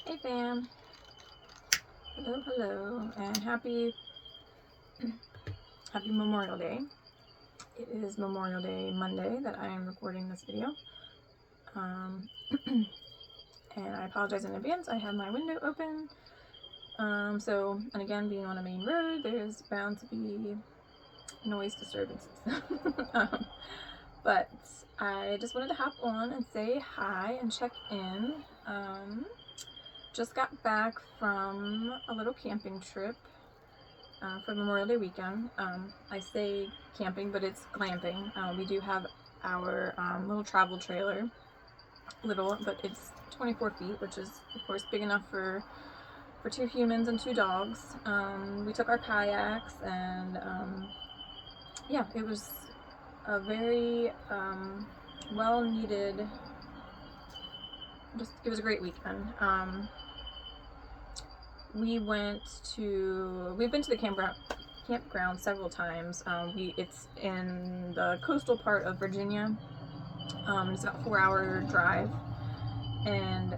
Hey fam, hello, and happy Memorial Day. It is Memorial Day Monday that I am recording this video, and I apologize in advance. I have my window open, and again, being on a main road, there's bound to be noise disturbances. But I just wanted to hop on and say hi and check in. Just got back from a little camping trip for Memorial Day weekend. I say camping, but it's glamping. We do have our little travel trailer, but it's 24 feet, which is of course big enough for 2 humans and 2 dogs. We took our kayaks, and yeah, it was a very well needed. It was a great weekend. We've been to the campground several times. It's in the coastal part of Virginia. It's about a 4-hour drive, and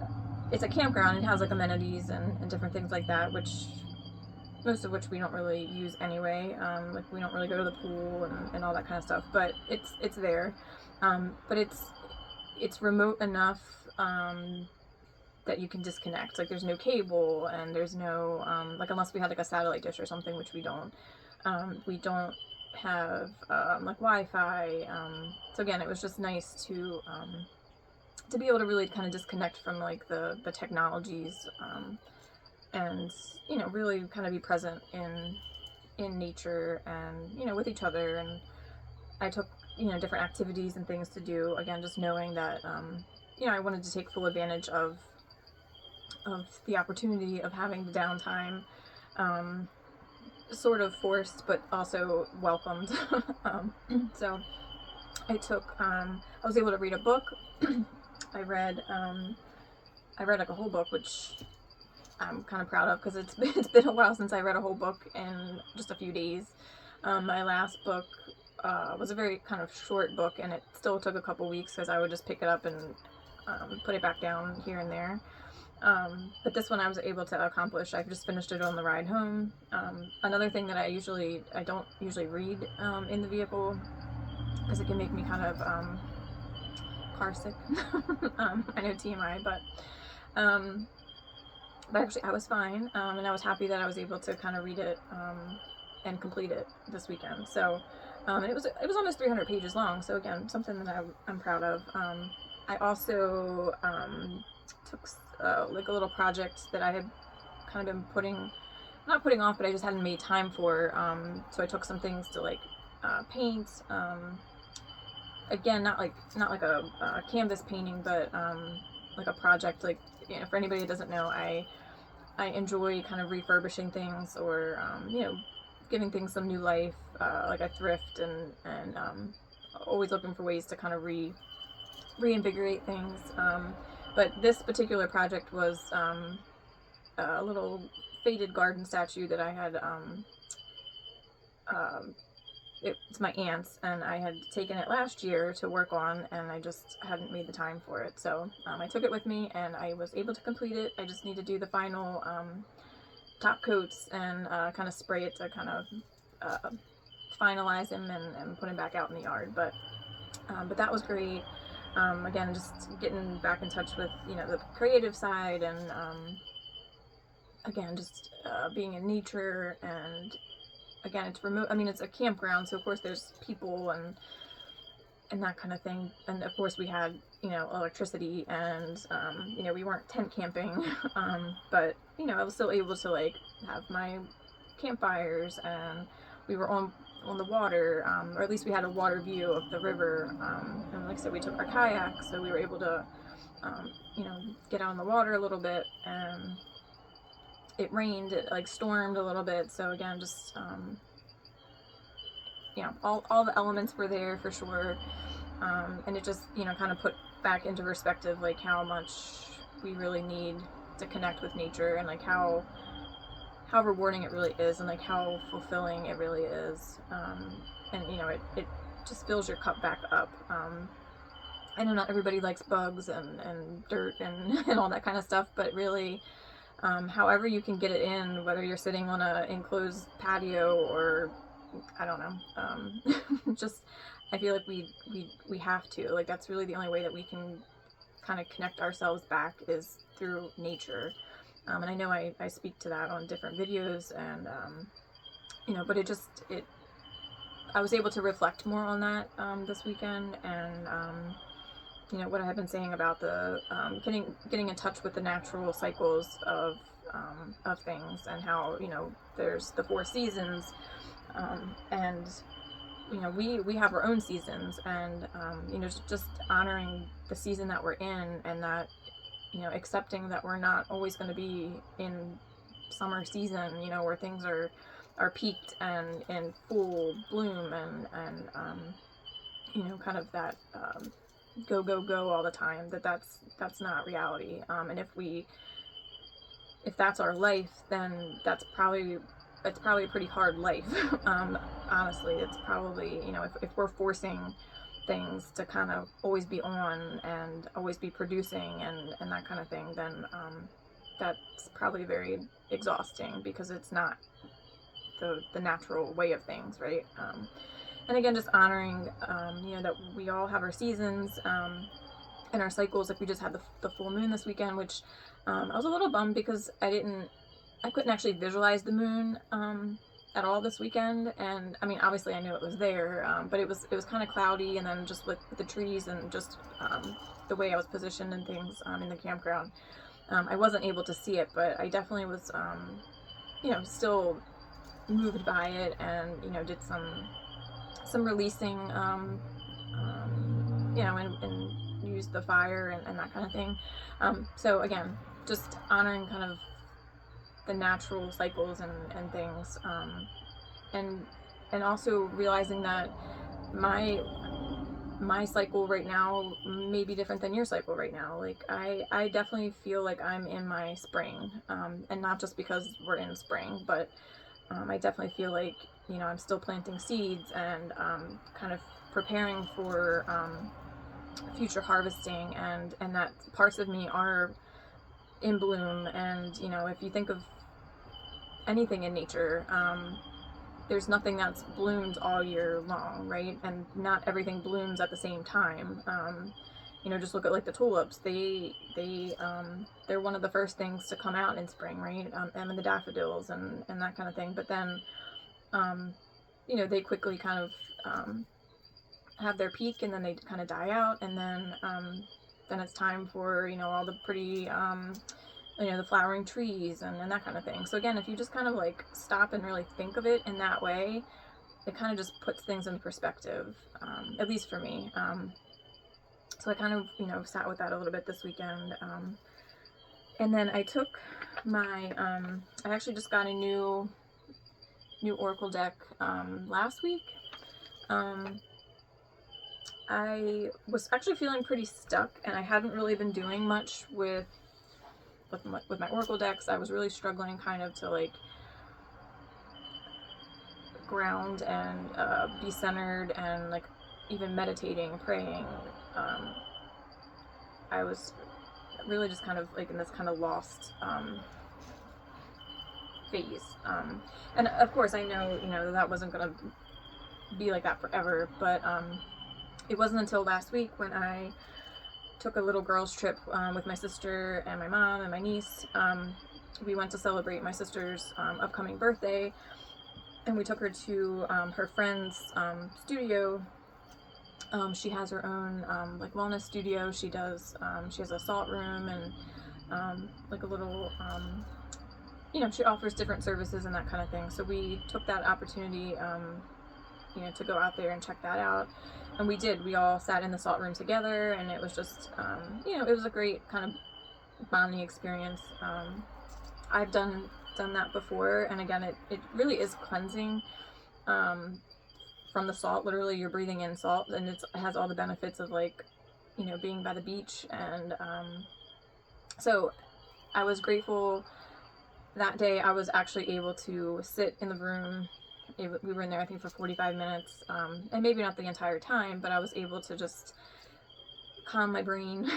it's a campground. It has like amenities and different things like that, most of which we don't really use anyway. Like we don't really go to the pool and all that kind of stuff, but it's there. But it's remote enough that you can disconnect. Like there's no cable, and there's no like, unless we had like a satellite dish or something, which we don't have like Wi-Fi. So again, it was just nice to be able to really kind of disconnect from like the technologies, and really kind of be present in nature and with each other. And I took different activities and things to do, again just knowing that I wanted to take full advantage of the opportunity of having the downtime, sort of forced but also welcomed. So I was able to read a book. I read like a whole book, which I'm kind of proud of, because it's been a while since I read a whole book in just a few days. My last book was a very kind of short book, and it still took a couple weeks because I would just pick it up and put it back down here and there. But this one I was able to accomplish. I just finished it on the ride home. Another thing that I don't usually read in the vehicle, because it can make me kind of car sick. I know, TMI, but actually I was fine, and I was happy that I was able to kind of read it and complete it this weekend. So it was almost 300 pages long. So again, something that I'm proud of. I also took like a little project that I had kind of been not putting off, but I just hadn't made time for. So I took some things to like paint. Again, not like a canvas painting, but like a project. Like, for anybody that doesn't know, I enjoy kind of refurbishing things, or giving things some new life. Like I thrift and always looking for ways to kind of reinvigorate things. But this particular project was a little faded garden statue that I had. It's my aunt's, and I had taken it last year to work on, and I just hadn't made the time for it. So I took it with me, and I was able to complete it. I just need to do the final top coats and kind of spray it to kind of finalize him and put him back out in the yard. But that was great. Again, just getting back in touch with the creative side, and again just being in nature. And again, it's remote. I mean, it's a campground, so of course there's people and that kind of thing. And of course we had electricity, and we weren't tent camping, but I was still able to like have my campfires, and we were on the water, or at least we had a water view of the river. And like I said, we took our kayaks, so we were able to get out on the water a little bit. And it rained, it like stormed a little bit, so again, just all the elements were there for sure. And it just kind of put back into perspective like how much we really need to connect with nature, and like how rewarding it really is, and like how fulfilling it really is. And it just fills your cup back up. I know not everybody likes bugs and dirt and, and all that kind of stuff, but really, however you can get it in, whether you're sitting on a enclosed patio or, I don't know, just, I feel like we have to, like, that's really the only way that we can kind of connect ourselves back is through nature. And I know I speak to that on different videos, and, you know, but I was able to reflect more on that this weekend, and you know, what I have been saying about the getting in touch with the natural cycles of things, and how, you know, there's the 4 seasons, and you know, we have our own seasons, and you know, just honoring the season that we're in, and that, you know, accepting that we're not always going to be in summer season, you know, where things are peaked and in full bloom, and you know, kind of that go go go all the time, that's not reality. And if that's our life, then it's probably a pretty hard life. Honestly, it's probably, you know, if we're forcing things to kind of always be on and always be producing and that kind of thing, then that's probably very exhausting, because it's not the natural way of things, right? And again, just honoring, you know, that we all have our seasons and our cycles. Like, we just had the full moon this weekend, which I was a little bummed because I couldn't actually visualize the moon at all this weekend. And I mean, obviously I knew it was there, but it was kind of cloudy, and then just with the trees and just the way I was positioned and things in the campground, I wasn't able to see it, but I definitely was, you know, still moved by it, and, you know, did some releasing, you know, and used the fire and that kind of thing. So again, just honoring kind of the natural cycles and things, and also realizing that my cycle right now may be different than your cycle right now. Like, I definitely feel like I'm in my spring, and not just because we're in spring, but I definitely feel like, you know, I'm still planting seeds and kind of preparing for future harvesting, and that parts of me are in bloom. And, you know, if you think of anything in nature, there's nothing that's bloomed all year long, right? And not everything blooms at the same time. You know, just look at, like, the tulips. They're one of the first things to come out in spring, right? And the daffodils and that kind of thing. But then, you know, they quickly kind of have their peak, and then they kind of die out, and then it's time for, you know, all the pretty, you know, the flowering trees and that kind of thing. So again, if you just kind of, like, stop and really think of it in that way, it kind of just puts things in perspective, at least for me. So I kind of, you know, sat with that a little bit this weekend. And then I took my, I actually just got a new Oracle deck last week. I was actually feeling pretty stuck, and I hadn't really been doing much with my Oracle decks. I was really struggling kind of to, like, ground and be centered, and, like, even meditating, praying. I was really just kind of, like, in this kind of lost phase. And of course I know, you know, that wasn't gonna be like that forever, but it wasn't until last week when I took a little girls trip with my sister and my mom and my niece. We went to celebrate my sister's upcoming birthday, and we took her to her friend's studio. She has her own like, wellness studio. She has a salt room and like a little, you know, she offers different services and that kind of thing. So we took that opportunity, you know, to go out there and check that out. And we did. We all sat in the salt room together, and it was just, you know, it was a great kind of bonding experience. I've done that before, and again, it really is cleansing from the salt. Literally, you're breathing in salt, and it has all the benefits of, like, you know, being by the beach. And so I was grateful that day. I was actually able to sit in the room. We were in there, I think, for 45 minutes, and maybe not the entire time, but I was able to just calm my brain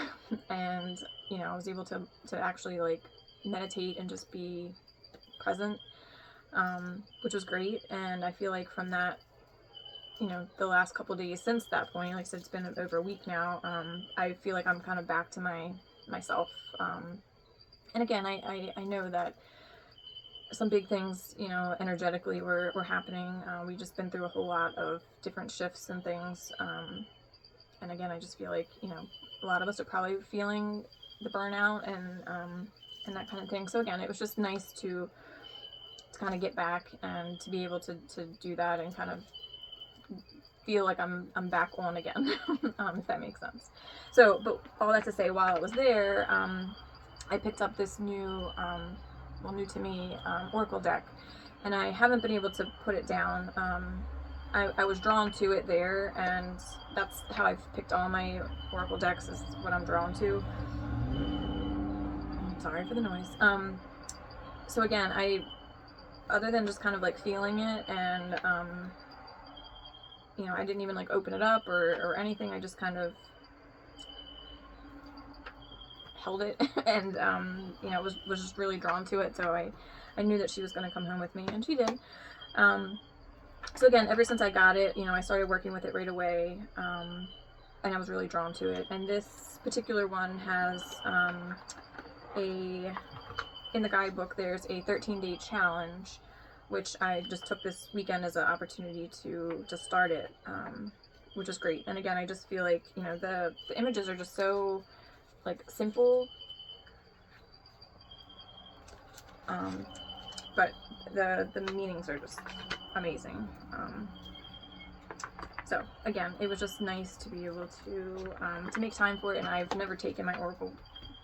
and, you know, I was able to actually like meditate and just be present, which was great. And I feel like from that, you know, the last couple days since that point, like I said, it's been over a week now, I feel like I'm kind of back to myself. And again, I know that some big things, you know, energetically were happening. We've just been through a whole lot of different shifts and things. And again, I just feel like, you know, a lot of us are probably feeling the burnout and that kind of thing. So again, it was just nice to kind of get back and to be able to do that and kind of feel like I'm back on again, if that makes sense. So, but all that to say, while I was there, I picked up this new, well, new to me, Oracle deck, and I haven't been able to put it down. I was drawn to it there, and that's how I've picked all my Oracle decks, is what I'm drawn to. Sorry for the noise. So again, other than just kind of like feeling it and, you know, I didn't even like open it up or anything. I just kind of held it and, you know, was just really drawn to it. So I knew that she was going to come home with me, and she did. So again, ever since I got it, you know, I started working with it right away, and I was really drawn to it. And this particular one has, in the guidebook, there's a 13-day challenge, which I just took this weekend as an opportunity to start it, which is great. And again, I just feel like, you know, the images are just so like simple, but the meanings are just amazing. So again, it was just nice to be able to make time for it, and I've never taken my Oracle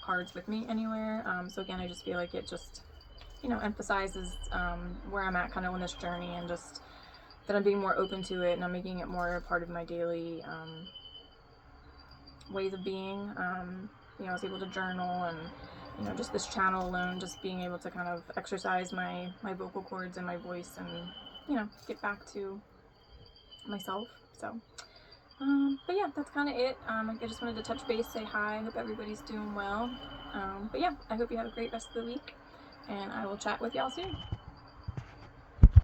cards with me anywhere. So again, I just feel like it just, you know, emphasizes where I'm at kind of on this journey, and just that I'm being more open to it, and I'm making it more a part of my daily ways of being. You know, I was able to journal, and, you know, just this channel alone, just being able to kind of exercise my vocal cords and my voice, and, you know, get back to myself. So, but yeah, that's kind of it. I just wanted to touch base, say hi. I hope everybody's doing well. But yeah, I hope you have a great rest of the week, and I will chat with y'all soon.